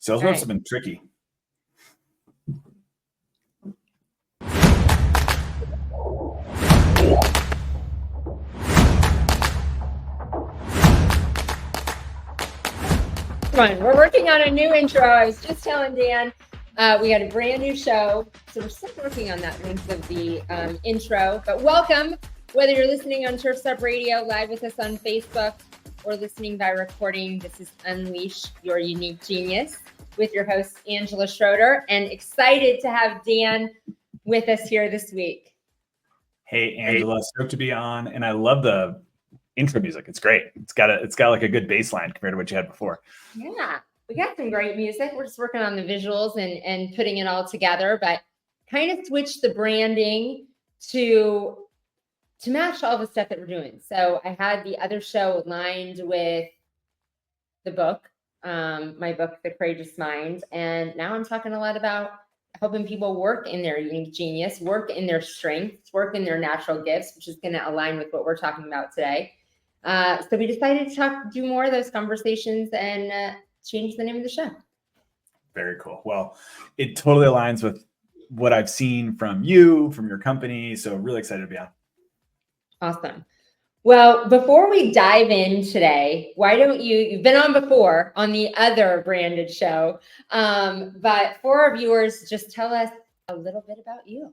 Sales reps have been tricky. We're working on a new intro. I was just telling Dan, we had a brand new show, so we're still working on that length of the intro. But welcome, whether you're listening on Turf's Up Radio, live with us on Facebook, or listening by recording. This is Unleash Your Unique Genius with your host, Angela Schroeder, and excited to have Dan with us here this week. Hey, Angela, stoked to be on, and I love the intro music. It's great. It's got like a good bass line compared to what you had before. Yeah, we got some great music. We're just working on the visuals and putting it all together, but kind of switch the branding to match all the stuff that we're doing. So I had the other show aligned with the book, my book, The Courageous Mind. And now I'm talking a lot about helping people work in their unique genius, work in their strengths, work in their natural gifts, which is going to align with what we're talking about today. So we decided to do more of those conversations and change the name of the show. Very cool. Well, it totally aligns with what I've seen from you, from your company. So really excited to be on. Awesome. Well, before we dive in today, why don't you've been on before on the other branded show, but for our viewers, just tell us a little bit about you.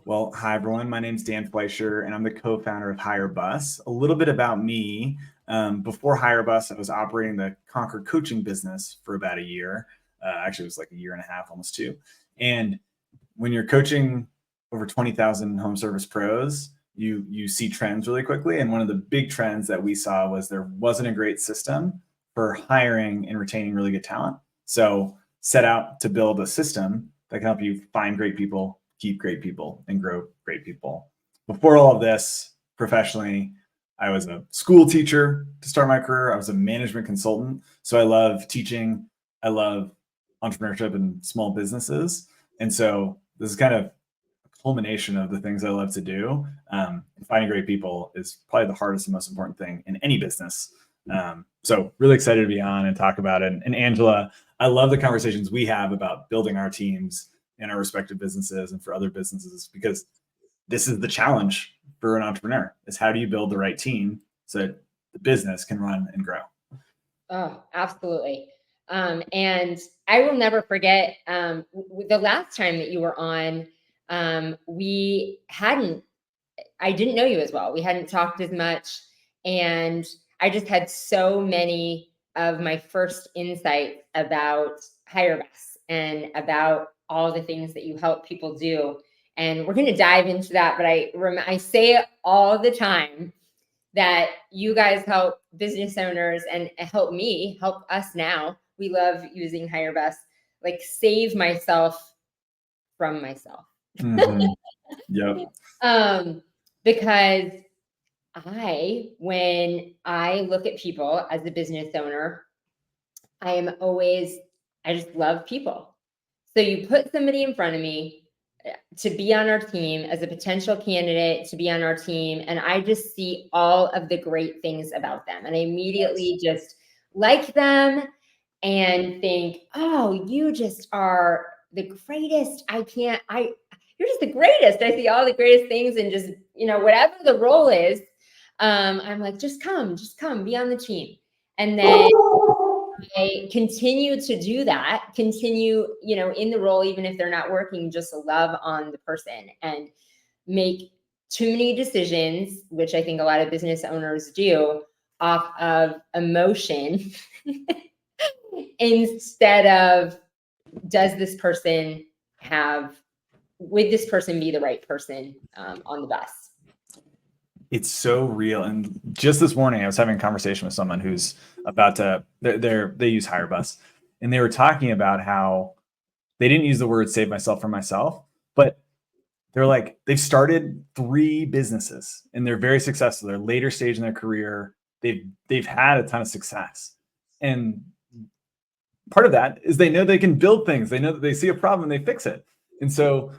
Well, hi, everyone. My name is Dan Fleisher, and I'm the co-founder of HireBus. A little bit about me. Before HireBus, I was operating the Conquer coaching business for about a year. Actually, it was like a year and a half, almost two. And when you're coaching over 20,000 home service pros, you see trends really quickly. And one of the big trends that we saw was there wasn't a great system for hiring and retaining really good talent. So set out to build a system that can help you find great people, keep great people, and grow great people. Before all of this, professionally, I was a school teacher to start my career. I was a management consultant. So I love teaching. I love entrepreneurship and small businesses. And so this is kind of a culmination of the things I love to do. Finding great people is probably the hardest and most important thing in any business. So really excited to be on and talk about it. And Angela, I love the conversations we have about building our teams in our respective businesses and for other businesses, because this is the challenge for an entrepreneur, is how do you build the right team so that the business can run and grow? Oh, absolutely. And I will never forget the last time that you were on, I didn't know you as well. We hadn't talked as much, and I just had so many of my first insights about HireBus and about all the things that you help people do. And we're going to dive into that. But I say all the time that you guys help business owners and help us now. We love using HireBus, like save myself from myself. Mm-hmm. Yep. Because when I look at people as a business owner, I just love people. So you put somebody in front of me to be on our team as a potential candidate to be on our team, and I just see all of the great things about them. And I immediately just like them and think, oh, you just are the greatest. You're just the greatest. I see all the greatest things, and just, whatever the role is, I'm like, just come, be on the team. And then I continue to do that, in the role, even if they're not working, just love on the person and make too many decisions, which I think a lot of business owners do, off of emotion instead of, would this person be the right person on the bus? It's so real. And just this morning, I was having a conversation with someone who's about to, they use HireBus, and they were talking about how they didn't use the word save myself from myself, but they're like, they've started 3 businesses and they're very successful. They're later stage in their career. They've had a ton of success. And part of that is they know they can build things. They know that they see a problem and they fix it. And so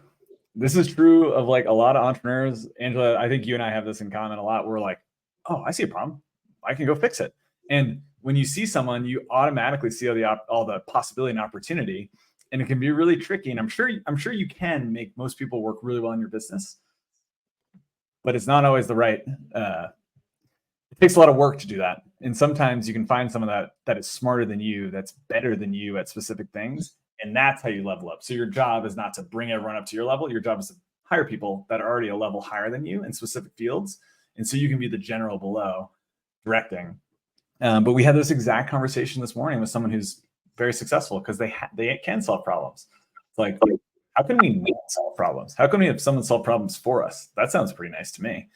this is true of like a lot of entrepreneurs. Angela, I think you and I have this in common a lot. We're like, oh, I see a problem. I can go fix it. And when you see someone, you automatically see all the possibility and opportunity, and it can be really tricky. And I'm sure you can make most people work really well in your business, but it's not always the right. It takes a lot of work to do that, and sometimes you can find someone that is smarter than you, that's better than you at specific things, and that's how you level up. So your job is not to bring everyone up to your level. Your job is to hire people that are already a level higher than you in specific fields, and so you can be the general below directing. But we had this exact conversation this morning with someone who's very successful because they can solve problems. It's like, how can we not solve problems? How can we have someone solve problems for us? That sounds pretty nice to me.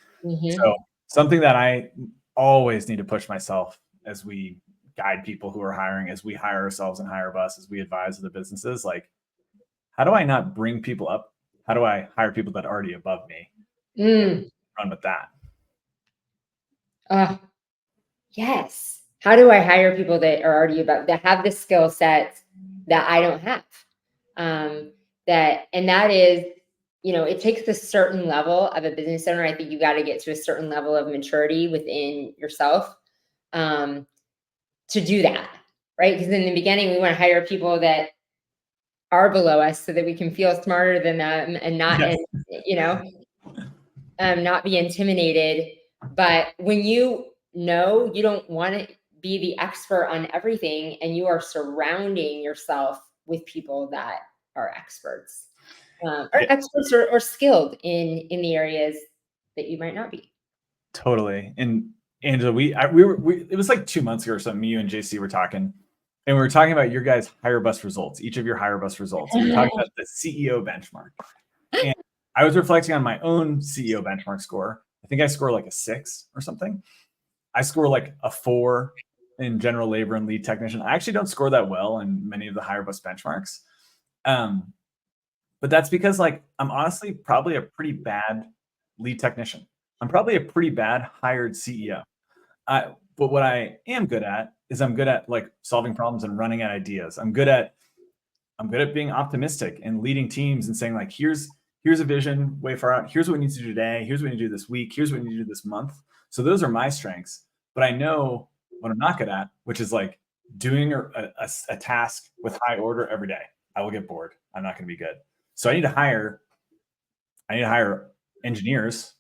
So something that I always need to push myself as we guide people who are hiring, as we hire ourselves in HireBus, as we advise other businesses, like, how do I not bring people up? How do I hire people that are already above me? Run with that. Yes. How do I hire people that are already that have the skill sets that I don't have? That is, it takes a certain level of a business owner. I think you got to get to a certain level of maturity within yourself to do that, right? Because in the beginning, we want to hire people that are below us so that we can feel smarter than them and not, not be intimidated. But when you don't want to be the expert on everything, and you are surrounding yourself with people that are experts, experts or skilled in the areas that you might not be. Totally. And Angela, it was like 2 months ago or something. Me, you and JC were talking, and we were talking about your guys' HireBus results, each of your HireBus results. And we were talking about the CEO benchmark. And I was reflecting on my own CEO benchmark score. I think I score like a 6 or something. I score like a 4 in general labor and lead technician. I actually don't score that well in many of the HireBus benchmarks. But that's because, like, I'm honestly probably a pretty bad lead technician. I'm probably a pretty bad hired CEO. But what I am good at is I'm good at like solving problems and running at ideas. I'm good at being optimistic and leading teams and saying, like, here's a vision way far out. Here's what we need to do today. Here's what we need to do this week. Here's what we need to do this month. So those are my strengths. But I know what I'm not good at, which is like doing a task with high order every day. I will get bored. I'm not going to be good. So I need to hire engineers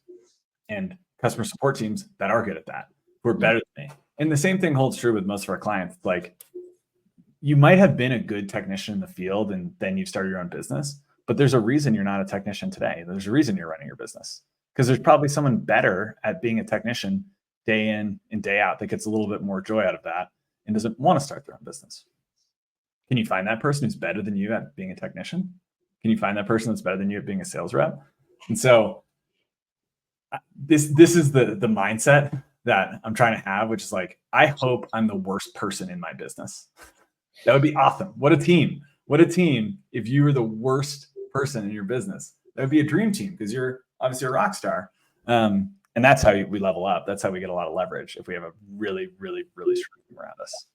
and customer support teams that are good at that, who are better than me. And the same thing holds true with most of our clients. Like, you might have been a good technician in the field and then you started your own business, but there's a reason you're not a technician today. There's a reason you're running your business, because there's probably someone better at being a technician day in and day out that gets a little bit more joy out of that and doesn't want to start their own business. Can you find that person who's better than you at being a technician? Can you find that person that's better than you at being a sales rep? And so this is the mindset that I'm trying to have, which is like, I hope I'm the worst person in my business. That would be awesome. What a team. What a team if you were the worst person in your business. That would be a dream team, because you're obviously a rock star. And that's how we level up. That's how we get a lot of leverage, if we have a really, really, really strong team around us.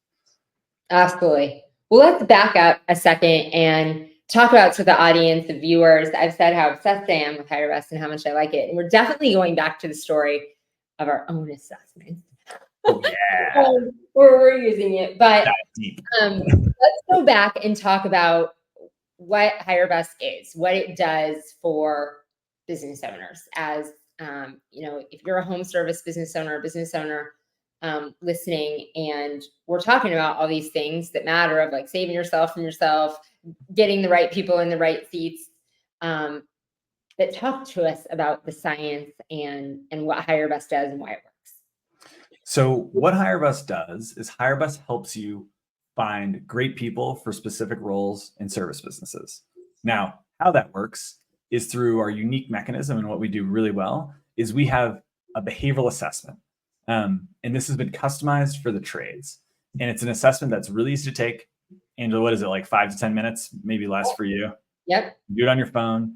Absolutely. Well, let's back up a second and talk about, to the audience, the viewers. I've said how obsessed I am with HireBus and how much I like it. And we're definitely going back to the story of our own assessment. Oh, yeah. Where we're using it. But deep. Let's go back and talk about what HireBus is, what it does for business owners. As if you're a home service business owner listening, and we're talking about all these things that matter, of like saving yourself from yourself, getting the right people in the right seats, that talk to us about the science and what HireBus does and why it works. So what HireBus does is HireBus helps you find great people for specific roles in service businesses. Now, how that works is through our unique mechanism, and what we do really well is we have a behavioral assessment. And this has been customized for the trades. And it's an assessment that's really easy to take. Angela, what is it, like 5 to 10 minutes, maybe less for you? Yep. Do it on your phone.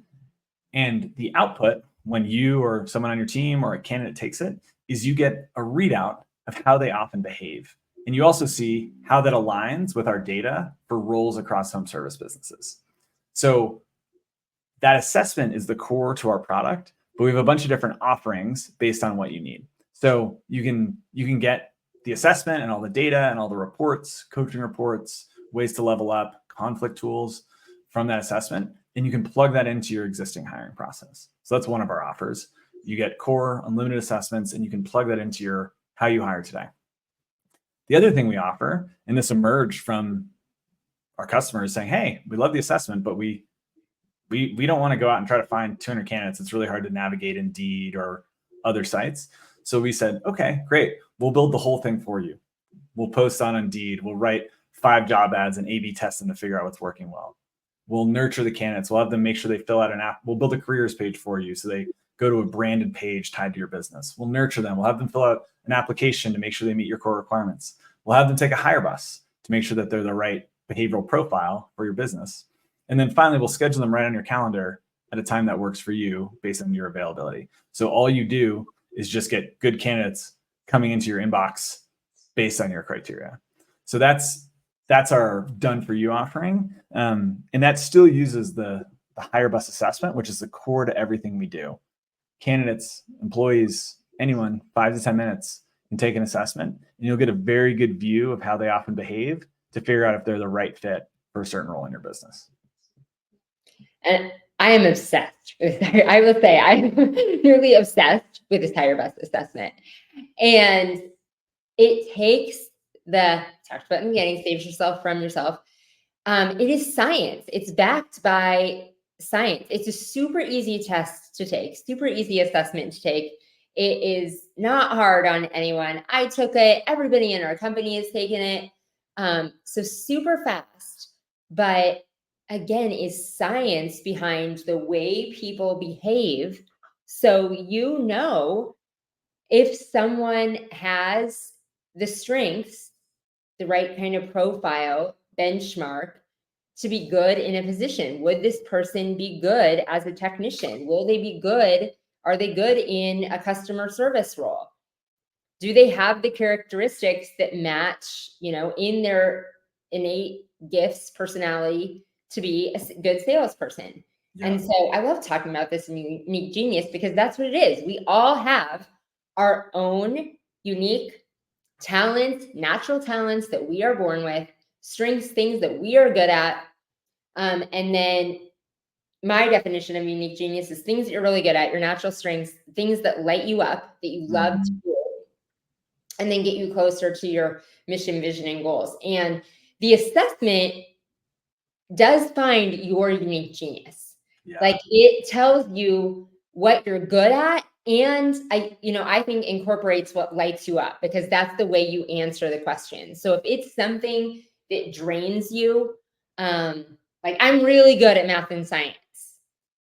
And the output, when you or someone on your team or a candidate takes it, is you get a readout of how they often behave. And you also see how that aligns with our data for roles across home service businesses. So that assessment is the core to our product, but we have a bunch of different offerings based on what you need. So you can get the assessment and all the data and all the reports, coaching reports, ways to level up, conflict tools from that assessment, and you can plug that into your existing hiring process. So that's one of our offers. You get core unlimited assessments, and you can plug that into your how you hire today. The other thing we offer, and this emerged from our customers saying, hey, we love the assessment, but we don't want to go out and try to find 200 candidates. It's really hard to navigate Indeed or other sites. So we said, okay, great. We'll build the whole thing for you. We'll post on Indeed. We'll write 5 job ads and A/B test them to figure out what's working well. We'll nurture the candidates. We'll have them make sure they fill out an app. We'll build a careers page for you so they go to a branded page tied to your business. We'll nurture them. We'll have them fill out an application to make sure they meet your core requirements. We'll have them take a HireBus to make sure that they're the right behavioral profile for your business. And then finally, we'll schedule them right on your calendar at a time that works for you based on your availability. So all you do is just get good candidates coming into your inbox based on your criteria. So that's our done for you offering. And that still uses the HireBus assessment, which is the core to everything we do. Candidates, employees, anyone, 5 to 10 minutes can take an assessment, and you'll get a very good view of how they often behave to figure out if they're the right fit for a certain role in your business. And I am obsessed with, I will say, I'm nearly obsessed with this HireBus assessment. And it takes the, talked about in the beginning, saves yourself from yourself. It is science. It's backed by science. It's a super easy test to take, super easy assessment to take. It is not hard on anyone. I took it. Everybody in our company has taken it. So super fast, but again, is science behind the way people behave. So you know if someone has the strengths, the right kind of profile, benchmark to be good in a position. Would this person be good as a technician? Will they be good? Are they good in a customer service role? Do they have the characteristics that match, in their innate gifts, personality to be a good salesperson? Yeah. And so I love talking about this in Unique Genius because that's what it is. We all have our own unique talents, natural talents that we are born with, strengths, things that we are good at. And then my definition of unique genius is things that you're really good at, your natural strengths, things that light you up, that you love to do, and then get you closer to your mission, vision, and goals. And the assessment does find your unique genius. Yeah. Like it tells you what you're good at. And I think incorporates what lights you up because that's the way you answer the question. So if it's something that drains you, like I'm really good at math and science.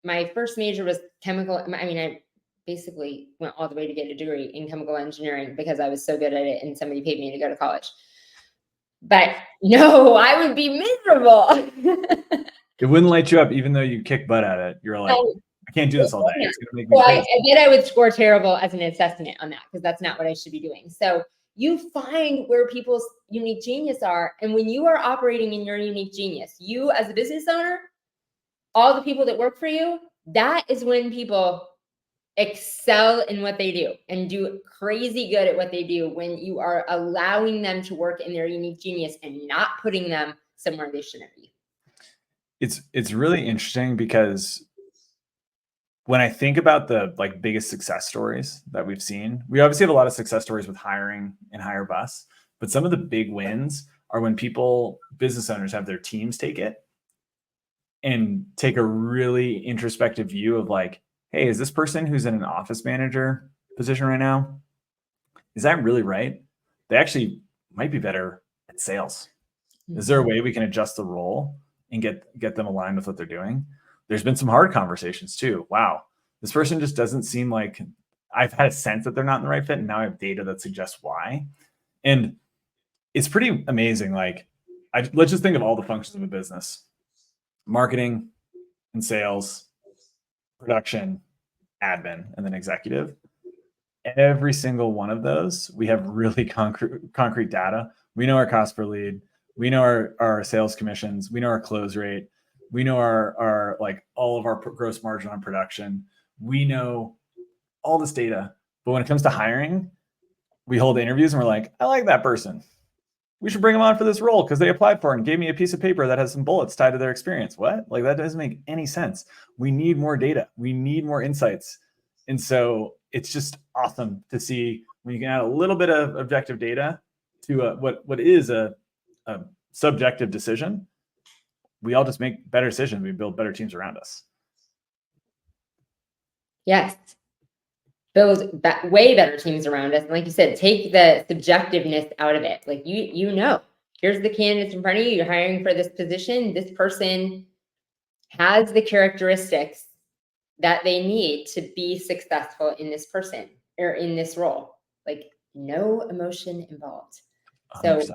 My first major was chemical. I basically went all the way to get a degree in chemical engineering because I was so good at it and somebody paid me to go to college. But no, I would be miserable. It wouldn't light you up even though you kick butt at it. You're like, I can't do this all day. It's going to make me crazy. I bet I would score terrible as an assessment on that because that's not what I should be doing. So you find where people's unique genius are. And when you are operating in your unique genius, you as a business owner, all the people that work for you, that is when people excel in what they do and do crazy good at what they do when you are allowing them to work in their unique genius and not putting them somewhere they shouldn't be. It's really interesting because when I think about the biggest success stories that we've seen, we obviously have a lot of success stories with hiring and HireBus, but some of the big wins are when business owners have their teams take it and take a really introspective view of hey, is this person who's in an office manager position right now, is that really right? They actually might be better at sales. Is there a way we can adjust the role and get them aligned with what they're doing? There's been some hard conversations too. Wow, this person just doesn't seem like, I've had a sense that they're not in the right fit, and now I have data that suggests why. And it's pretty amazing. Let's just think of all the functions of a business: marketing and sales, production, admin, and then executive. Every single one of those, we have really concrete data. We know our cost per lead. We know our sales commissions. We know our close rate. We know our all of our gross margin on production. We know all this data. But when it comes to hiring, we hold interviews and we're like, I like that person. We should bring them on for this role because they applied for it and gave me a piece of paper that has some bullets tied to their experience. What? Like, that doesn't make any sense. We need more data. We need more insights. And so it's just awesome to see when you can add a little bit of objective data to what is a subjective decision. We all just make better decisions. We build better teams around us. Yes. Build way better teams around us. And like you said, take the subjectiveness out of it. Like you know, here's the candidates in front of you. You're hiring for this position. This person has the characteristics that they need to be successful in this person or in this role. Like, no emotion involved. 100%. So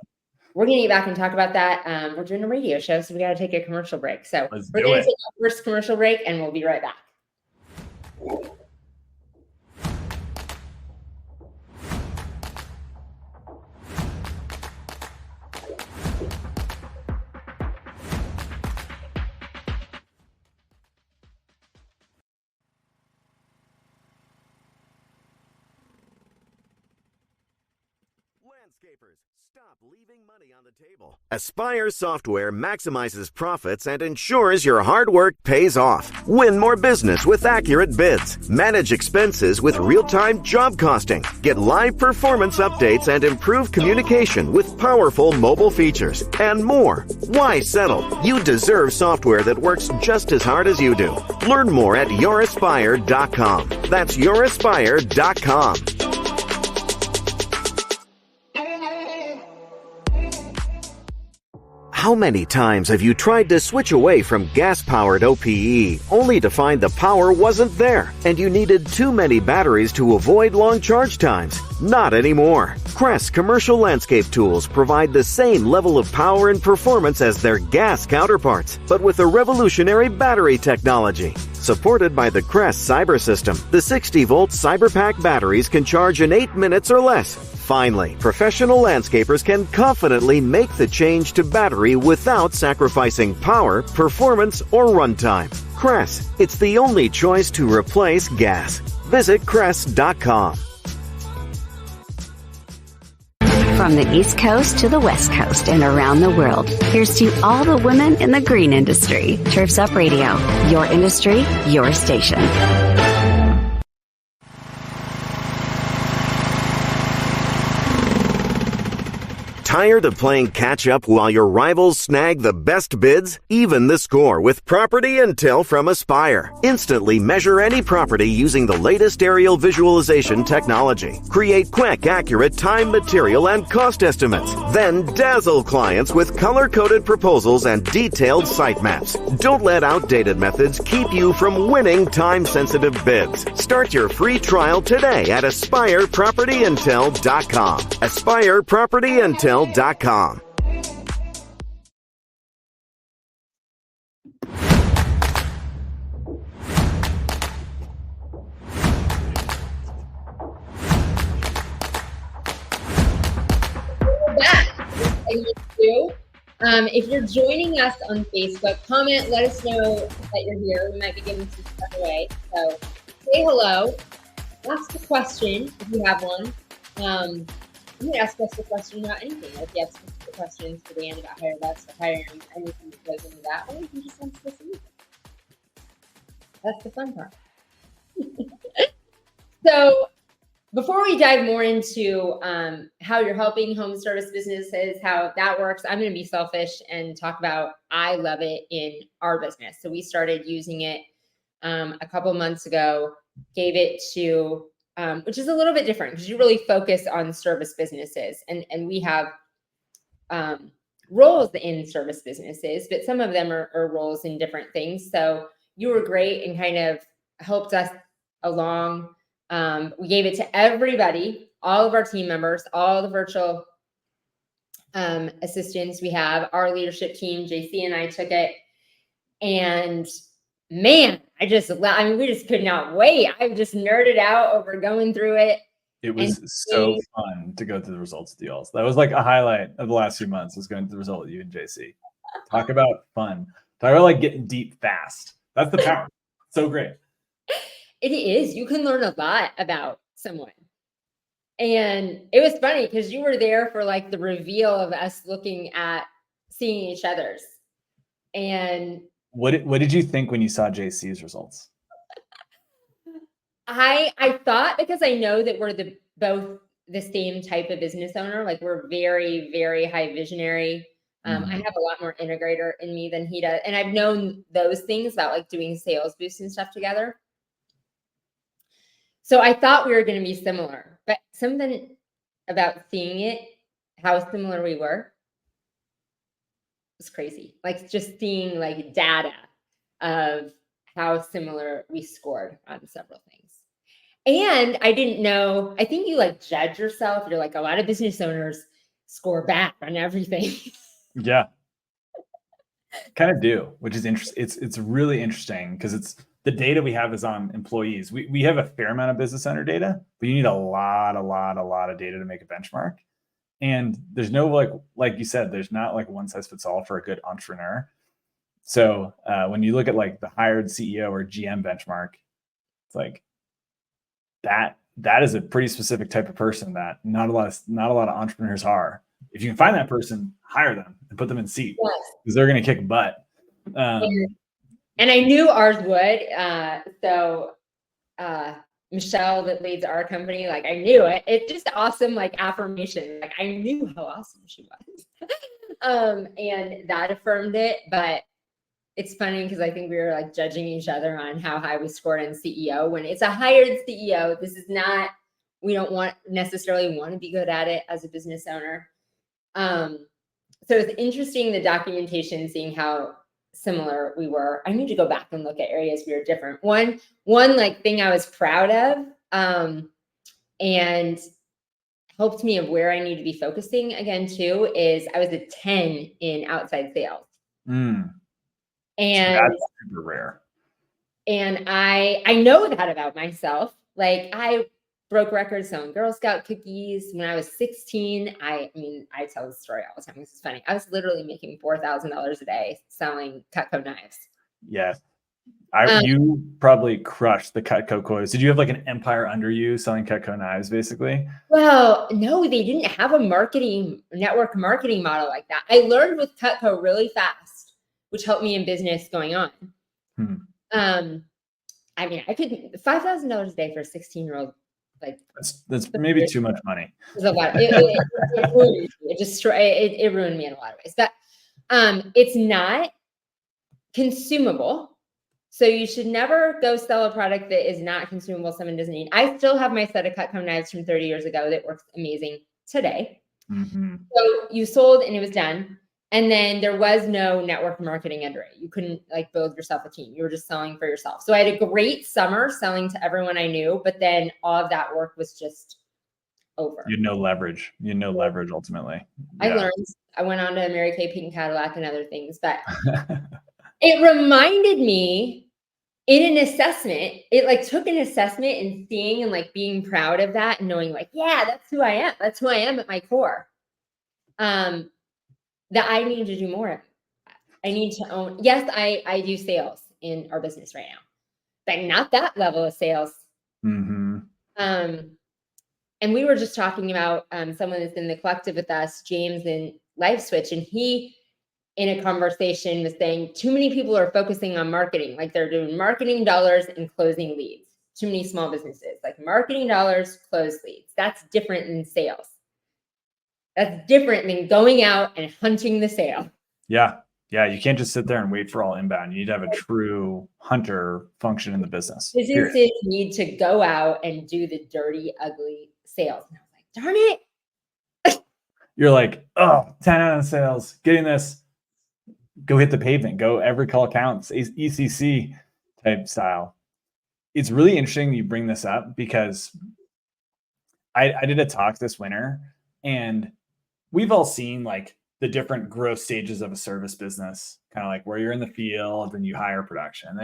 we're going to get back and talk about that. We're doing a radio show, so we got to take a commercial break. So we're going to take our first commercial break, and we'll be right back. Landscapers, stop leaving money on the table. Aspire Software maximizes profits and ensures your hard work pays off. Win more business with accurate bids. Manage expenses with real-time job costing. Get live performance updates and improve communication with powerful mobile features. And more. Why settle? You deserve software that works just as hard as you do. Learn more at youraspire.com. That's youraspire.com. How many times have you tried to switch away from gas-powered OPE only to find the power wasn't there and you needed too many batteries to avoid long charge times? Not anymore. Crest commercial landscape tools provide the same level of power and performance as their gas counterparts, but with a revolutionary battery technology. Supported by the Crest Cyber System, the 60-volt CyberPack batteries can charge in 8 minutes or less. Finally, professional landscapers can confidently make the change to battery without sacrificing power, performance, or runtime. Crest, it's the only choice to replace gas. Visit Crest.com. From the East Coast to the West Coast and around the world, here's to all the women in the green industry. Turfs Up Radio, your industry, your station. Tired of playing catch-up while your rivals snag the best bids? Even the score with Property Intel from Aspire. Instantly measure any property using the latest aerial visualization technology. Create quick, accurate time, material, and cost estimates. Then dazzle clients with color-coded proposals and detailed site maps. Don't let outdated methods keep you from winning time-sensitive bids. Start your free trial today at AspirePropertyIntel.com. AspirePropertyIntel.com. If you're joining us on Facebook, comment, let us know that you're here. We might be giving some stuff away. So say hello, ask a question if you have one. You can ask us a question about anything. Like, if you have specific questions for Dan about HireBus or hiring, anything that goes into that, or you can just ask us anything. That's the fun part. So before we dive more into how you're helping home service businesses, how that works, I'm going to be selfish and talk about I love it in our business. So we started using it a couple months ago, gave it to which is a little bit different because you really focus on service businesses, and we have roles in service businesses, but some of them are roles in different things. So you were great and kind of helped us along. We gave it to everybody, all of our team members, all the virtual assistants we have. Our leadership team, JC and I, took it, and man, we just could not wait. I just nerded out over going through it. It was so fun to go through the results with y'all. So that was like a highlight of the last few months, was going through the result with you and JC. Talk about fun. Talk about like getting deep fast. That's the power. So great. It is. You can learn a lot about someone. And it was funny because you were there for like the reveal of us seeing each other's. And what did you think when you saw JC's results? I thought, because I know that we're both the same type of business owner, like we're very, very high visionary. I have a lot more integrator in me than he does. And I've known those things about like doing sales boosts and stuff together. So I thought we were going to be similar, but something about seeing it, how similar we were, was crazy. Like just seeing like data of how similar we scored on several things. And I didn't know, I think you like judge yourself. You're like, a lot of business owners score bad on everything. Yeah. Kind of do, which is interesting. It's really interesting because it's the data we have is on employees. We have a fair amount of business owner data, but you need a lot of data to make a benchmark. And there's no like you said, there's not like one size fits all for a good entrepreneur. So when you look at like the hired CEO or GM benchmark, it's like that is a pretty specific type of person that not a lot of entrepreneurs are. If you can find that person, hire them and put them in seat because they're going to kick butt. And I knew ours would. So Michelle, that leads our company, like I knew it. It's just awesome, like affirmation. Like I knew how awesome she was. And that affirmed it. But it's funny because I think we were like judging each other on how high we scored in CEO when it's a hired CEO. This is not, we don't necessarily want to be good at it as a business owner. So it's interesting, the documentation, seeing how similar we were. I need to go back and look at areas we were different. One like thing I was proud of, and helped me of where I need to be focusing again too, is I was a 10 in outside sales. And that's super rare. And I know that about myself. Like I broke records selling Girl Scout cookies when I was 16. I mean, I tell the story all the time. This is funny. I was literally making $4,000 a day selling Cutco knives. Yes. You probably crushed the Cutco coils. Did you have like an empire under you selling Cutco knives, basically? Well, no, they didn't have a network marketing model like that. I learned with Cutco really fast, which helped me in business going on. I mean, I could $5,000 a day for a 16-year-old. Like that's maybe too much money. It was a lot. It ruined me. It ruined me in a lot of ways. But it's not consumable. So you should never go sell a product that is not consumable, someone doesn't need. I still have my set of Cutco knives from 30 years ago that works amazing today. So you sold and it was done. And then there was no network marketing under it. You couldn't like build yourself a team. You were just selling for yourself. So I had a great summer selling to everyone I knew, but then all of that work was just over. You had no leverage. You had no leverage ultimately. I learned. I went on to Mary Kay Pink Cadillac and other things, but it reminded me in an assessment, it like took an assessment and seeing and like being proud of that and knowing like, yeah, that's who I am. That's who I am at my core. That I need to do more. I need to own. Yes, I do sales in our business right now, but not that level of sales. And we were just talking about someone that's in the collective with us, James in Life Switch, and he, in a conversation, was saying too many people are focusing on marketing, like they're doing marketing dollars and closing leads. Too many small businesses, like marketing dollars, close leads. That's different than sales. That's different than going out and hunting the sale. Yeah. You can't just sit there and wait for all inbound. You need to have a true hunter function in the business. Businesses need to go out and do the dirty, ugly sales. And I was like, darn it. You're like, oh, 10 out of sales, getting this. Go hit the pavement. Go every call counts, ECC type style. It's really interesting you bring this up because I did a talk this winter, and we've all seen like the different growth stages of a service business, kind of like where you're in the field, then you hire production,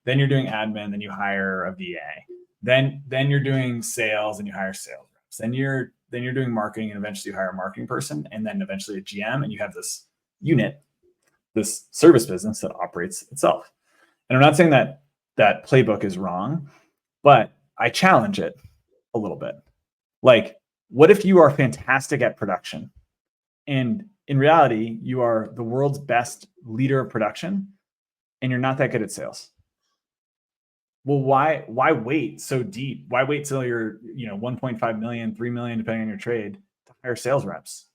then you're doing admin, then you hire a VA, then you're doing sales and you hire sales reps, then you're doing marketing, and eventually you hire a marketing person, and then eventually a GM, and you have this unit, this service business that operates itself. And I'm not saying that that playbook is wrong, but I challenge it a little bit. Like, What if you are fantastic at production? And in reality, you are the world's best leader of production and you're not that good at sales. Well, why wait so deep? Why wait till you're, 1.5 million, 3 million, depending on your trade, to hire sales reps?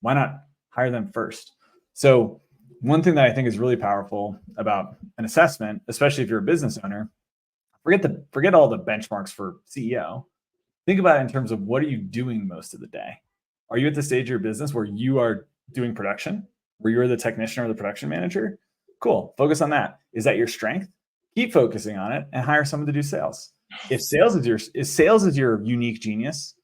Why not hire them first? So one thing that I think is really powerful about an assessment, especially if you're a business owner, forget all the benchmarks for CEO. Think about it in terms of what are you doing most of the day? Are you at the stage of your business where you are doing production, where you're the technician or the production manager? Cool. Focus on that. Is that your strength? Keep focusing on it and hire someone to do sales. If sales is your unique genius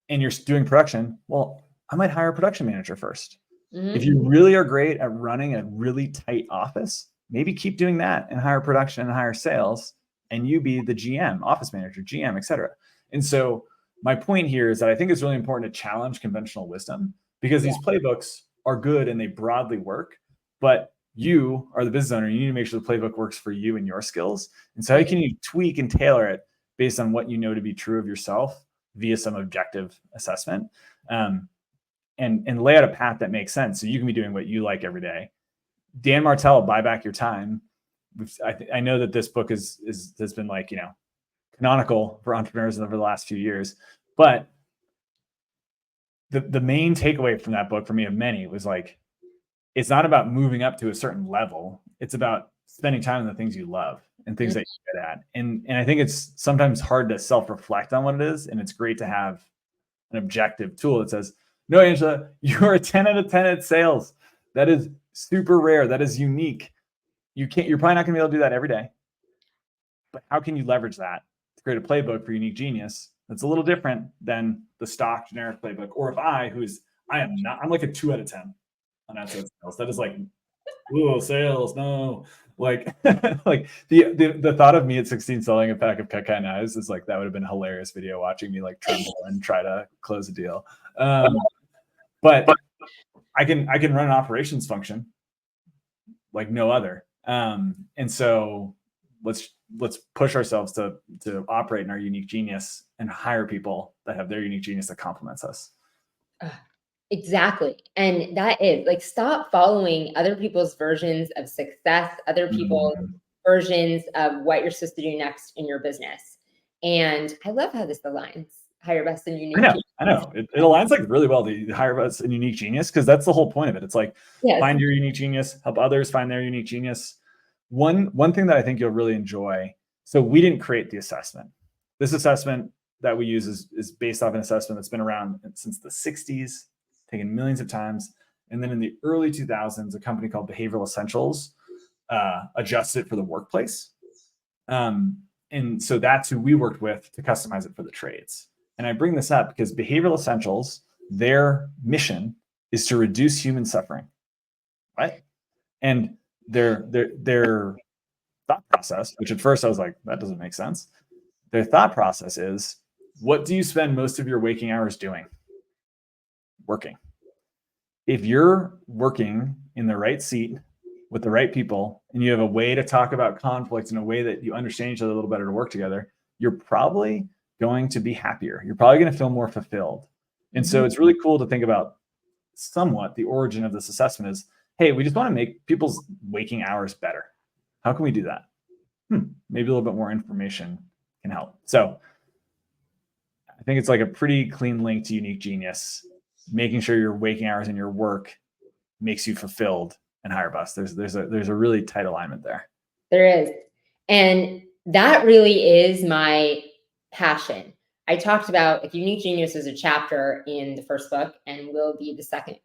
and you're doing production, well, I might hire a production manager first. Mm-hmm. If you really are great at running a really tight office, maybe keep doing that and hire production and hire sales, and you be the GM, office manager, GM, et cetera. And so my point here is that I think it's really important to challenge conventional wisdom, because these playbooks are good and they broadly work, but you are the business owner. You need to make sure the playbook works for you and your skills. And so how can you tweak and tailor it based on what you know to be true of yourself via some objective assessment, and lay out a path that makes sense so you can be doing what you like every day. Dan Martell, Buy Back Your Time. I know that this book has been canonical for entrepreneurs over the last few years, but the main takeaway from that book for me of many was it's not about moving up to a certain level. It's about spending time on the things you love and things that you're good at. And I think it's sometimes hard to self-reflect on what it is. And it's great to have an objective tool that says, no, Angela, you're a 10 out of 10 at sales. That is super rare. That is unique. You're probably not gonna be able to do that every day, but how can you leverage that to create a playbook for unique genius that's a little different than the stock generic playbook? Or if I'm like a 2 out of 10 on outside sales. That is sales, no. Like the thought of me at 16 selling a pack of Cut knives is that would have been a hilarious video, watching me tremble and try to close a deal. But I can run an operations function like no other. And so let's push ourselves to operate in our unique genius and hire people that have their unique genius that complements us. Exactly. And that is stop following other people's versions of success, other people's versions of what you're supposed to do next in your business. And I love how this aligns. HireBus and unique genius. I know. It aligns really well to HireBus and unique genius, because that's the whole point of it. It's find your unique genius, help others find their unique genius. One thing that I think you'll really enjoy. So we didn't create the assessment. This assessment that we use is based off an assessment that's been around since the 60s, taken millions of times. And then in the early 2000s, a company called Behavioral Essentials adjusted it for the workplace. And so that's who we worked with to customize it for the trades. And I bring this up because Behavioral Essentials, their mission is to reduce human suffering, right? And their thought process, which at first I was like, that doesn't make sense. Their thought process is, what do you spend most of your waking hours doing? Working. If you're working in the right seat with the right people, and you have a way to talk about conflict in a way that you understand each other a little better to work together, you're probably going to be happier. You're probably going to feel more fulfilled. And so it's really cool to think about somewhat the origin of this assessment is, hey, we just want to make people's waking hours better. How can we do that? Maybe a little bit more information can help. So I think it's a pretty clean link to unique genius, making sure your waking hours in your work makes you fulfilled, and HireBus. There's a really tight alignment there. There is. And that really is my passion. I talked about Unique Genius is a chapter in the first book and will be the second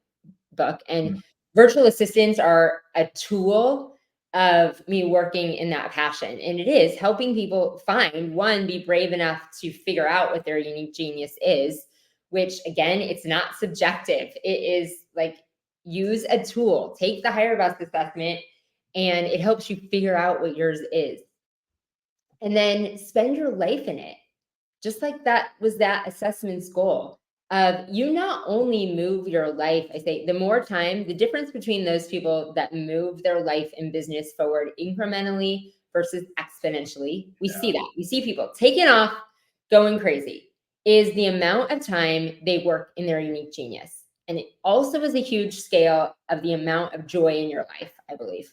book. And virtual assistants are a tool of me working in that passion. And it is helping people be brave enough to figure out what their unique genius is, which again, it's not subjective. It is use a tool, take the HireBus assessment, and it helps you figure out what yours is. And then spend your life in it. Just like that was that assessment's goal of you not only move your life, I say the more time, the difference between those people that move their life and business forward incrementally versus exponentially, we see that. We see people taking off, going crazy. is the amount of time they work in their unique genius. And it also is a huge scale of the amount of joy in your life, I believe.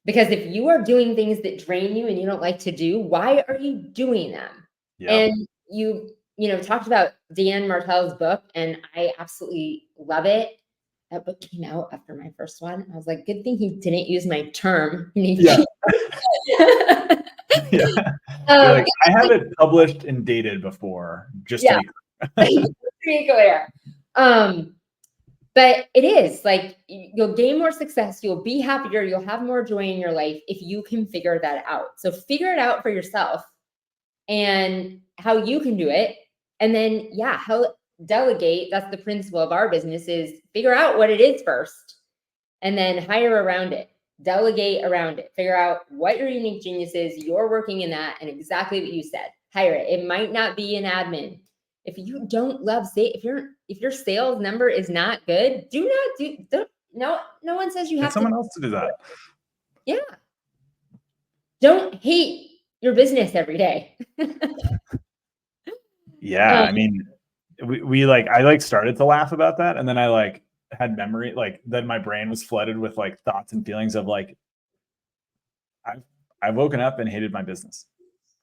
Because if you are doing things that drain you and you don't like to do, why are you doing them? Yeah. And you talked about Dan Martell's book, and I absolutely love it. That book came out after my first one. I was like, good thing he didn't use my term. Yeah. Yeah. Like, I have it published and dated before, just to be clear. But it is like, you'll gain more success, you'll be happier, you'll have more joy in your life if you can figure that out. So figure it out for yourself and how you can do it. And then, how delegate. That's the principle of our business, is figure out what it is first and then hire around it, delegate around it, figure out what your unique genius is. You're working in that, and exactly what you said, hire it. It might not be an admin. If you don't love if your sales number is not good, no one says you have someone else to do that. Yeah. Don't hate your business every day. Yeah. I mean, I started to laugh about that. And then I had memory, then my brain was flooded with thoughts and feelings of I've woken up and hated my business.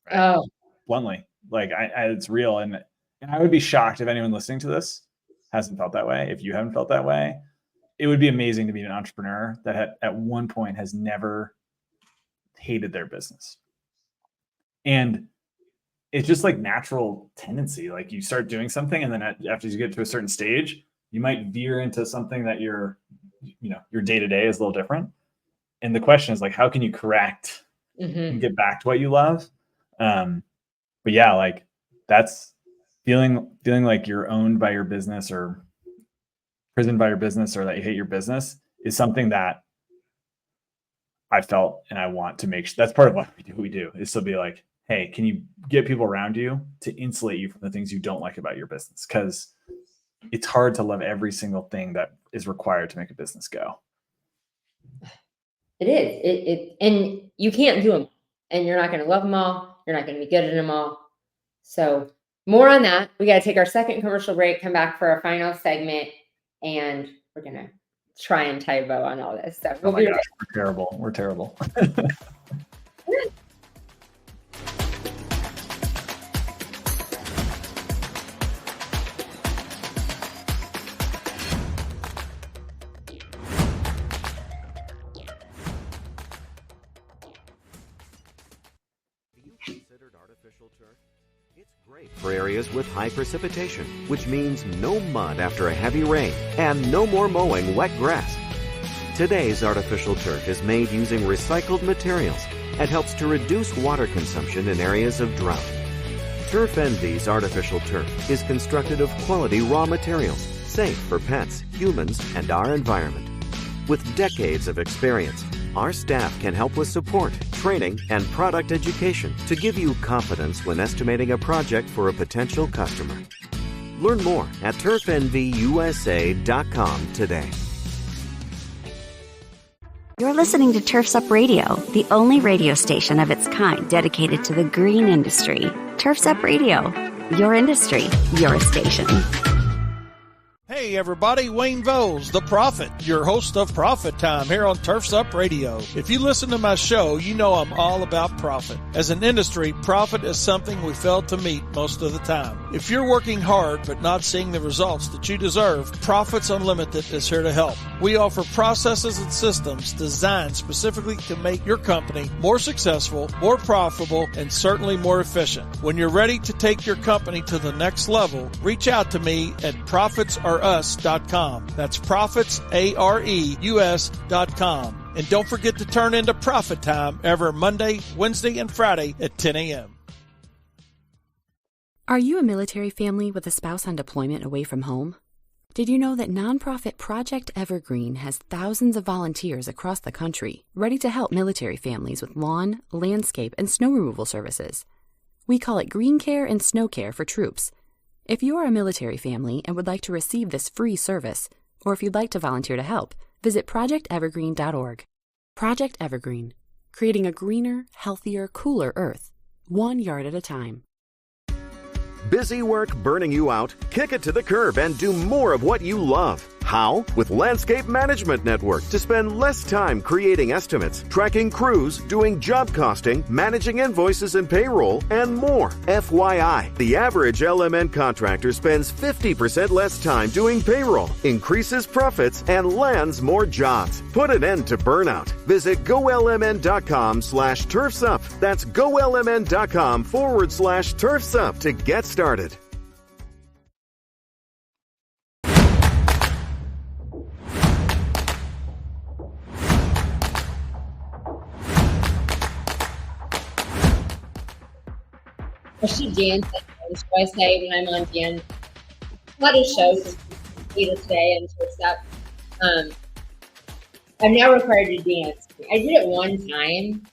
Right? Oh, bluntly, it's real. And I would be shocked if anyone listening to this hasn't felt that way. If you haven't felt that way, it would be amazing to be an entrepreneur that at one point has never hated their business. And it's just natural tendency. You start doing something, and then after you get to a certain stage, you might veer into something that your day-to-day is a little different. And the question is how can you correct and get back to what you love? But yeah, that's feeling like you're owned by your business or prisoned by your business, or that you hate your business, is something that I felt, and I want to make sure that's part of what we do is to be hey, can you get people around you to insulate you from the things you don't like about your business? Because it's hard to love every single thing that is required to make a business go. It is. And you can't do them, and you're not going to love them all. You're not going to be good at them all. So more on that. We got to take our second commercial break, come back for our final segment, and we're going to try and tie a bow on all this. So we're terrible. We're terrible. It's great for areas with high precipitation, which means no mud after a heavy rain and no more mowing wet grass. Today's artificial turf is made using recycled materials and helps to reduce water consumption in areas of drought. Turf Envy's artificial turf is constructed of quality raw materials, safe for pets, humans, and our environment. With decades of experience, our staff can help with support, training, and product education to give you confidence when estimating a project for a potential customer. Learn more at turfenvyusa.com today. You're listening to Turf's Up Radio, the only radio station of its kind dedicated to the green industry. Turf's Up Radio, your industry, your station. Hey everybody, Wayne Vowles, the Prophet, your host of Profit Time here on Turf's Up Radio. If you listen to my show, you know I'm all about profit. As an industry, profit is something we fail to meet most of the time. If you're working hard but not seeing the results that you deserve, Profits Unlimited is here to help. We offer processes and systems designed specifically to make your company more successful, more profitable, and certainly more efficient. When you're ready to take your company to the next level, reach out to me at profitsareus.com. That's profitsareus.com. And don't forget to turn into Profit Time every Monday, Wednesday, and Friday at 10 a.m. Are you a military family with a spouse on deployment away from home? Did you know that nonprofit Project Evergreen has thousands of volunteers across the country ready to help military families with lawn, landscape, and snow removal services? We call it Green Care and Snow Care for troops. If you are a military family and would like to receive this free service, or if you'd like to volunteer to help, visit projectevergreen.org. Project Evergreen, creating a greener, healthier, cooler Earth, 1 yard at a time. Busy work burning you out? Kick it to the curb and do more of what you love. How? With Landscape Management Network to spend less time creating estimates, tracking crews, doing job costing, managing invoices and payroll, and more. FYI, the average LMN contractor spends 50% less time doing payroll, increases profits, and lands more jobs. Put an end to burnout. Visit golmn.com/turfsup. That's golmn.com/turfsup to get started. Especially Dan's show, I say when I'm on Dan. A lot of shows later today and stuff. I'm now required to dance. I did it one time.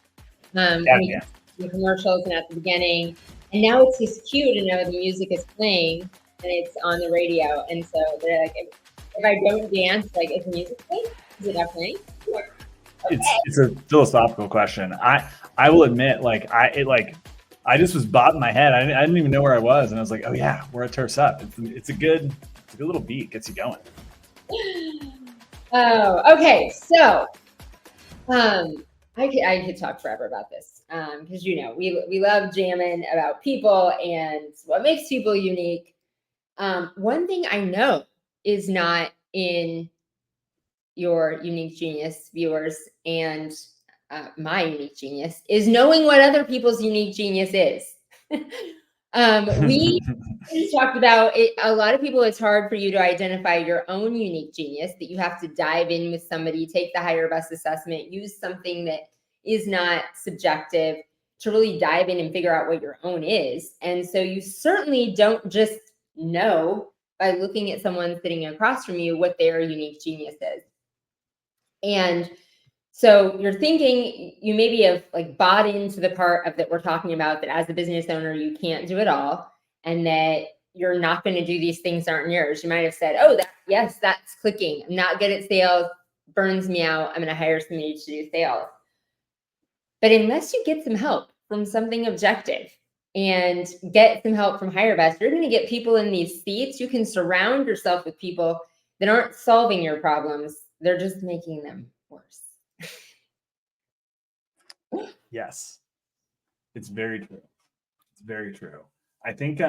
The commercials and at the beginning, and now it's just cute, and now the music is playing and it's on the radio, and so they're like, if I don't dance, like, is the music playing? Is it not playing? Okay. It's a philosophical question. I will admit, I just was bobbing my head. I didn't even know where I was, and I was like, oh yeah, we're at Turf's Up. It's a good little beat, gets you going. Oh, okay. So, I could talk forever about this, because we love jamming about people and what makes people unique. One thing I know is not in your unique genius, viewers, and my unique genius is knowing what other people's unique genius is. We just talked about it. A lot of people, it's hard for you to identify your own unique genius, that you have to dive in with somebody, take the HireBus assessment, use something that is not subjective to really dive in and figure out what your own is. And so you certainly don't just know by looking at someone sitting across from you what their unique genius is. And so you're thinking, you maybe have bought into the part of that we're talking about, that as a business owner, you can't do it all, and that you're not going to do these things that aren't yours. You might have said, oh, that's clicking. I'm not good at sales, burns me out. I'm going to hire somebody to do sales. But unless you get some help from something objective and get some help from HireBus, you're going to get people in these seats. You can surround yourself with people that aren't solving your problems. They're just making them worse. Yes, it's very true. It's very true. I think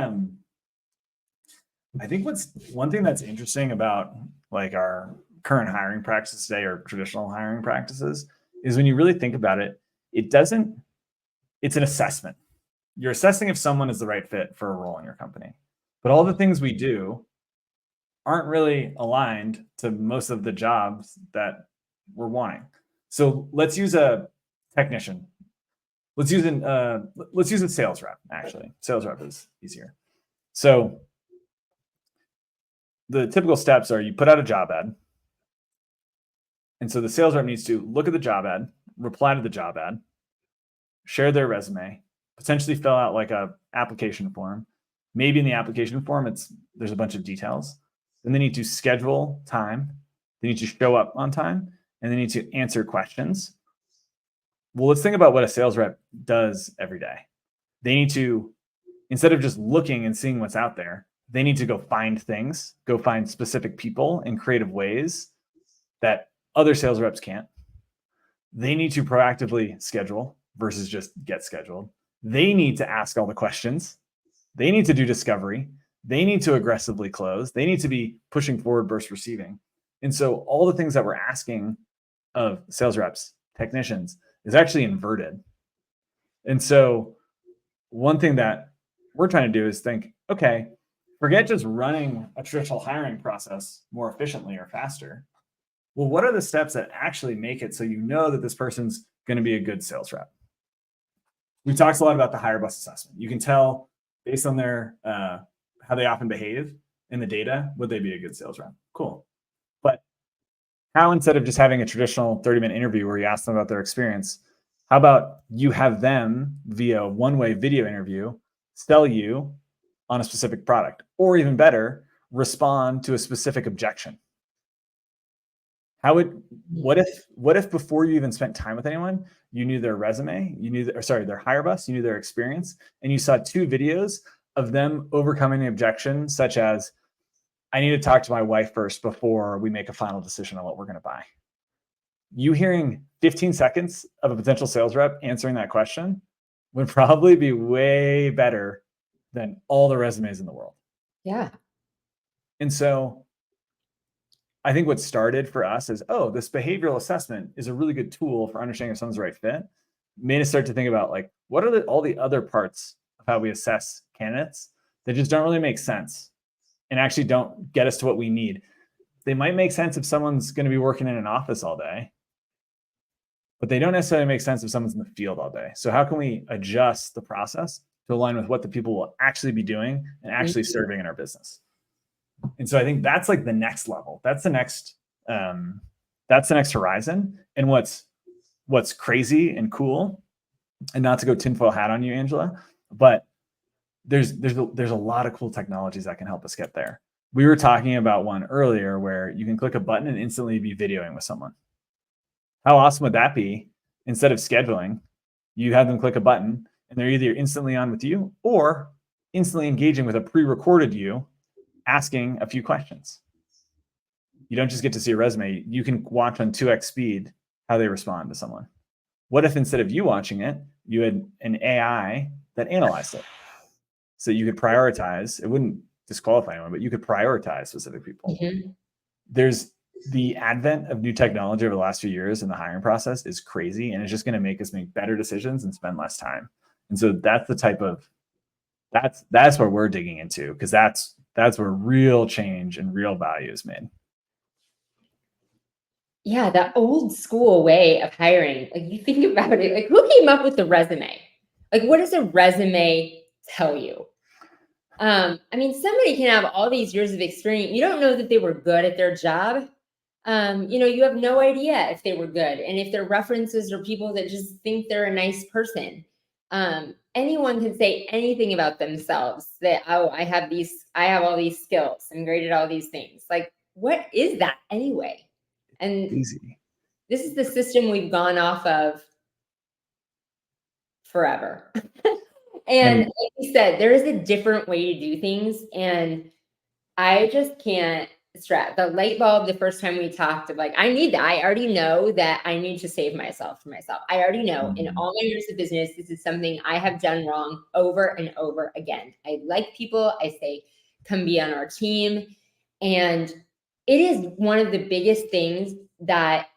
what's one thing that's interesting about our current hiring practices today, or traditional hiring practices, is when you really think about it, it's an assessment. You're assessing if someone is the right fit for a role in your company. But all the things we do aren't really aligned to most of the jobs that we're wanting. So let's use a technician. Let's use a sales rep, actually. Sales rep is easier. So the typical steps are, you put out a job ad. And so the sales rep needs to look at the job ad, reply to the job ad, share their resume, potentially fill out a application form. Maybe in the application form, there's a bunch of details. Then they need to schedule time. They need to show up on time, and they need to answer questions. Well, let's think about what a sales rep does every day. They need to, instead of just looking and seeing what's out there, they need to go find things, go find specific people in creative ways that other sales reps can't. They need to proactively schedule versus just get scheduled. They need to ask all the questions. They need to do discovery. They need to aggressively close. They need to be pushing forward versus receiving. And so all the things that we're asking of sales reps, technicians, is actually inverted. And so one thing that we're trying to do is think, okay, forget just running a traditional hiring process more efficiently or faster. Well, what are the steps that actually make it so you know that this person's going to be a good sales rep? We talked a lot about the HireBus assessment. You can tell based on their how they often behave in the data, would they be a good sales rep? Cool. But how, instead of just having a traditional 30-minute interview where you ask them about their experience, how about you have them via one-way video interview sell you on a specific product, or even better, respond to a specific objection? What if before you even spent time with anyone, you knew their resume, you knew their HireBus, you knew their experience, and you saw 2 videos of them overcoming the objection, such as, I need to talk to my wife first before we make a final decision on what we're going to buy. You hearing 15 seconds of a potential sales rep answering that question would probably be way better than all the resumes in the world. Yeah. And so I think what started for us is, this behavioral assessment is a really good tool for understanding if someone's the right fit. Made us start to think about, like, what are all the other parts of how we assess candidates that just don't really make sense and actually don't get us to what we need. They might make sense if someone's going to be working in an office all day, but they don't necessarily make sense if someone's in the field all day. So how can we adjust the process to align with what the people will actually be doing and actually serving in our business? And so I think that's like the next level. That's the next horizon. And what's crazy and cool, and not to go tinfoil hat on you, Angela, but there's a lot of cool technologies that can help us get there. We were talking about one earlier where you can click a button and instantly be videoing with someone. How awesome would that be? Instead of scheduling, you have them click a button and they're either instantly on with you or instantly engaging with a pre-recorded you, asking a few questions. You don't just get to see a resume. You can watch on 2x speed how they respond to someone. What if instead of you watching it, you had an AI that analyzed it? So you could prioritize, it wouldn't disqualify anyone, but you could prioritize specific people. Mm-hmm. There's the advent of new technology over the last few years in the hiring process is crazy. And it's just going to make us make better decisions and spend less time. And so that's the type of, that's where we're digging into, because that's where real change and real value is made. Yeah, the old school way of hiring, like you think about it, like who came up with the resume? Like, what does a resume tell you? I mean, somebody can have all these years of experience. You don't know that they were good at their job. You have no idea if they were good. And if their references are people that just think they're a nice person. Anyone can say anything about themselves that, I have all these skills. I'm great at all these things. Like, what is that anyway? And Easy. This is the system we've gone off of forever. And like you said, there is a different way to do things. And I just can't stress the light bulb the first time we talked of like, I already know that I need to save myself for myself. I already know in all my years of business, this is something I have done wrong over and over again. I like people. I say, come be on our team. And it is one of the biggest things that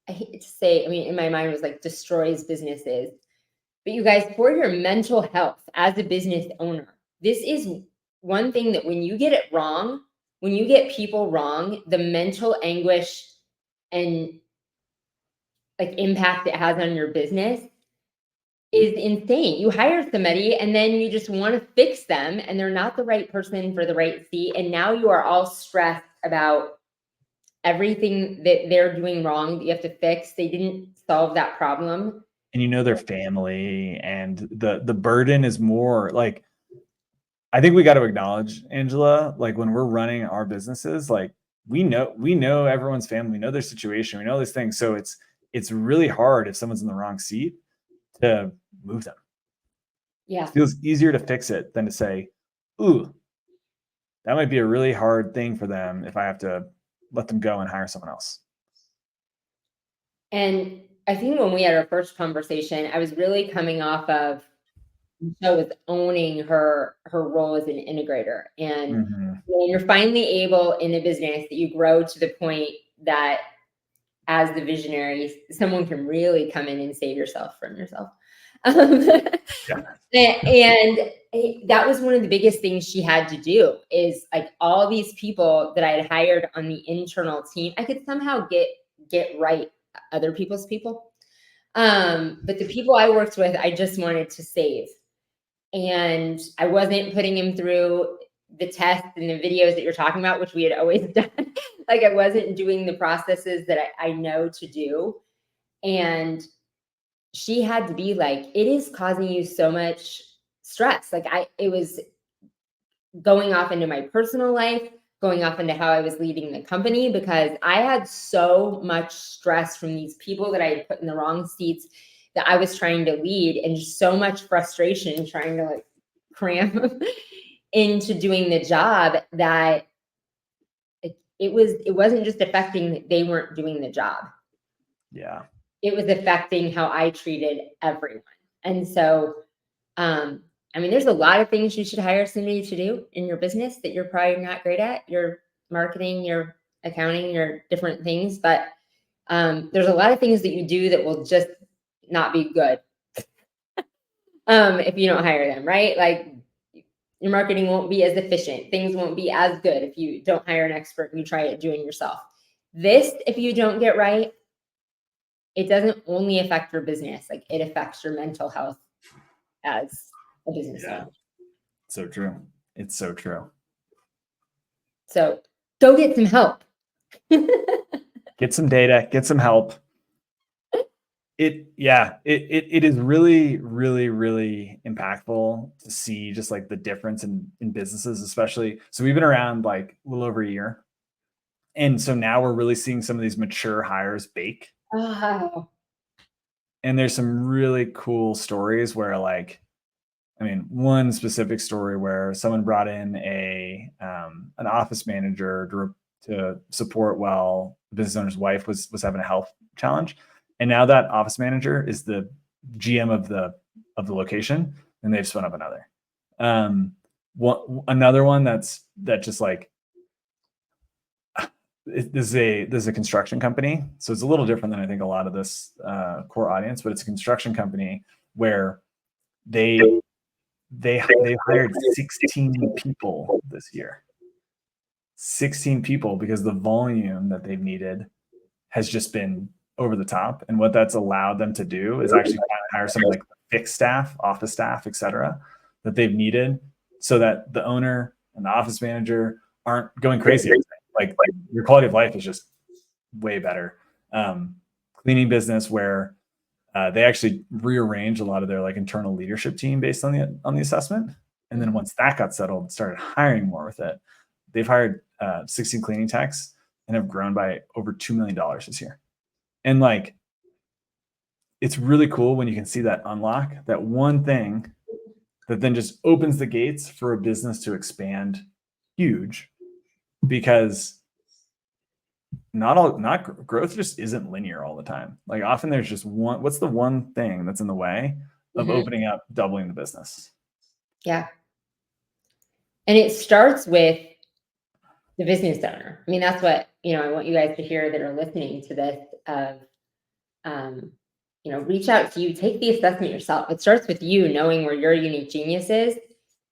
I hate to say, I mean, in my mind was like destroys businesses. But you guys, for your mental health as a business owner, this is one thing that when you get it wrong, when you get people wrong, the mental anguish and like impact it has on your business is insane. You hire somebody and then you just want to fix them and they're not the right person for the right seat. And now you are all stressed about everything that they're doing wrong that you have to fix. They didn't solve that problem. And their family, and the burden is more like, I think we got to acknowledge, Angela, like when we're running our businesses, like we know everyone's family, we know their situation, we know these things. So it's really hard if someone's in the wrong seat to move them. Yeah. It feels easier to fix it than to say, ooh, that might be a really hard thing for them if I have to let them go and hire someone else. And I think when we had our first conversation, I was really coming off of, I was owning her role as an integrator. And when you're finally able in a business that you grow to the point that as the visionary, someone can really come in and save yourself from yourself. Yeah. And that was one of the biggest things she had to do is like all these people that I had hired on the internal team, I could somehow get right other people's people. But the people I worked with, I just wanted to save. And I wasn't putting him through the tests and the videos that you're talking about, which we had always done. Like I wasn't doing the processes that I know to do. And she had to be like, it is causing you so much stress. Like it was going off into my personal life, going off into how I was leading the company, because I had so much stress from these people that I had put in the wrong seats that I was trying to lead, and just so much frustration trying to like cram into doing the job that it wasn't just affecting that they weren't doing the job. Yeah. It was affecting how I treated everyone. And so, I mean, there's a lot of things you should hire somebody to do in your business that you're probably not great at. Your marketing, your accounting, your different things. But there's a lot of things that you do that will just not be good if you don't hire them, right? Like your marketing won't be as efficient. Things won't be as good if you don't hire an expert and you try it doing yourself. This, if you don't get right, it doesn't only affect your business, like it affects your mental health as a business owner. So true. It's so true. So go get some help. Get some data, get some help. It is really, really, really impactful to see just like the difference in businesses, especially. So we've been around like a little over a year. And so now we're really seeing some of these mature hires bake. Oh. And there's some really cool stories where like, I mean, one specific story where someone brought in an office manager to support while the business owner's wife was having a health challenge. And now that office manager is the GM of the location, and they've spun up another. Another one that just like this is a construction company, so it's a little different than I think a lot of this core audience, but it's a construction company where they hired 16 people this year. 16 people because the volume that they've needed has just been over the top. And what that's allowed them to do is actually hire some like fixed staff, office staff, et cetera, that they've needed so that the owner and the office manager aren't going crazy. Like your quality of life is just way better. Cleaning business where they actually rearranged a lot of their like internal leadership team based on the assessment. And then once that got settled, started hiring more with it. They've hired 16 cleaning techs and have grown by over $2 million this year. And like, it's really cool when you can see that unlock, that one thing that then just opens the gates for a business to expand huge, because not growth just isn't linear all the time. Like often there's just what's the one thing that's in the way of opening up, doubling the business? Yeah. And it starts with the business owner. I mean, that's what, I want you guys to hear that are listening to this reach out to you, take the assessment yourself. It starts with you knowing where your unique genius is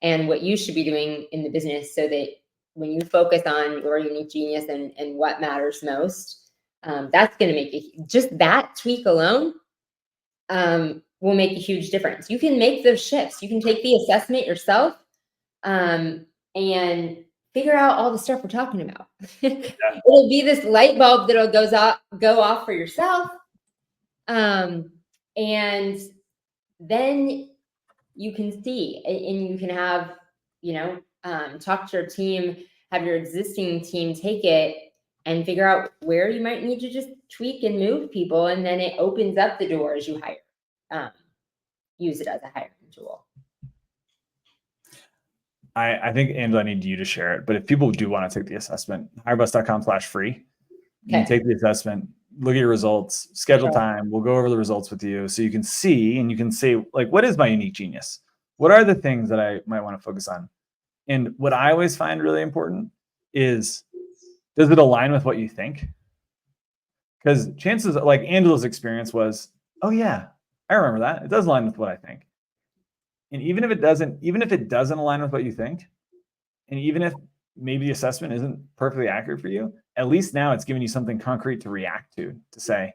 and what you should be doing in the business, so that when you focus on your unique genius and what matters most, that's going to make just that tweak alone will make a huge difference. You can make those shifts. You can take the assessment yourself and figure out all the stuff we're talking about. It'll be this light bulb that'll go off for yourself. And then you can see, and you can have, talk to your team, have your existing team take it and figure out where you might need to just tweak and move people. And then it opens up the door as you hire. Use it as a hiring tool. I think, Angela, I need you to share it. But if people do want to take the assessment, hirebus.com/free. You can take the assessment, look at your results, schedule time. We'll go over the results with you so you can see and you can say, like, what is my unique genius? What are the things that I might want to focus on? And what I always find really important is, does it align with what you think? Because chances, like Angela's experience was, oh yeah, I remember that. It does align with what I think. And even if it doesn't align with what you think, and even if maybe the assessment isn't perfectly accurate for you, at least now it's giving you something concrete to react to say,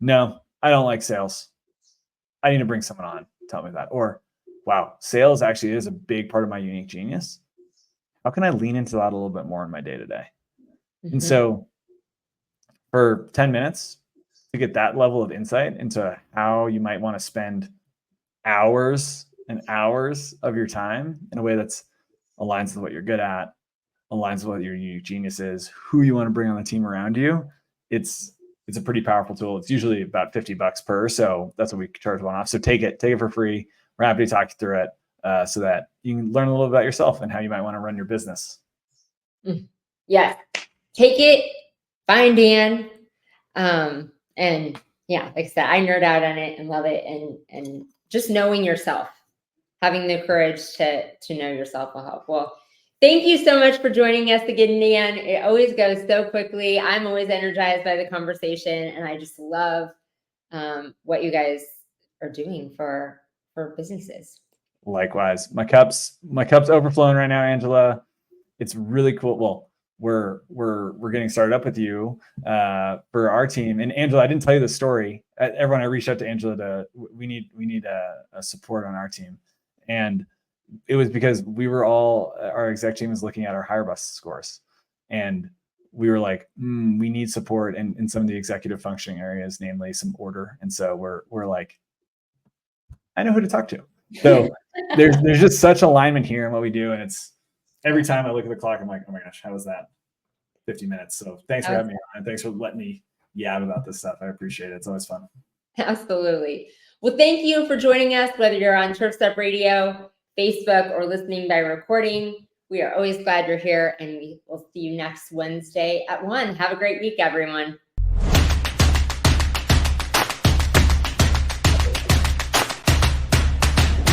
no, I don't like sales. I need to bring someone on, tell me that. Or, wow, sales actually is a big part of my unique genius. How can I lean into that a little bit more in my day-to-day? And so for 10 minutes to get that level of insight into how you might want to spend hours and hours of your time in a way that's aligns with what you're good at, aligns with what your unique genius is, who you want to bring on the team around you, it's a pretty powerful tool. It's usually about $50 per, so that's what we charge one off. So take it for free. We're happy to talk you through it. so that you can learn a little about yourself and how you might want to run your business. Yes. Take it, find Dan. And yeah, like I said, I nerd out on it and love it. And just knowing yourself, having the courage to know yourself will help. Well, thank you so much for joining us again, Dan. It always goes so quickly. I'm always energized by the conversation, and I just love what you guys are doing for businesses. Likewise, my cup's overflowing right now, Angela. It's really cool. Well, we're getting started up with you for our team. And Angela, I didn't tell you the story. Everyone, I reached out to Angela we need a support on our team, and it was because our exec team was looking at our HireBus scores, and we were like, we need support in some of the executive functioning areas, namely some order. And so we're like, I know who to talk to. So there's just such alignment here in what we do, and it's every time I look at the clock, I'm like, oh my gosh, how was that? 50 minutes. So thanks for having me on, and thanks for letting me yab about this stuff. I appreciate it. It's always fun. Absolutely. Well, thank you for joining us, whether you're on Turfs Up Radio, Facebook, or listening by recording. We are always glad you're here, and we will see you next Wednesday at 1. Have a great week, everyone.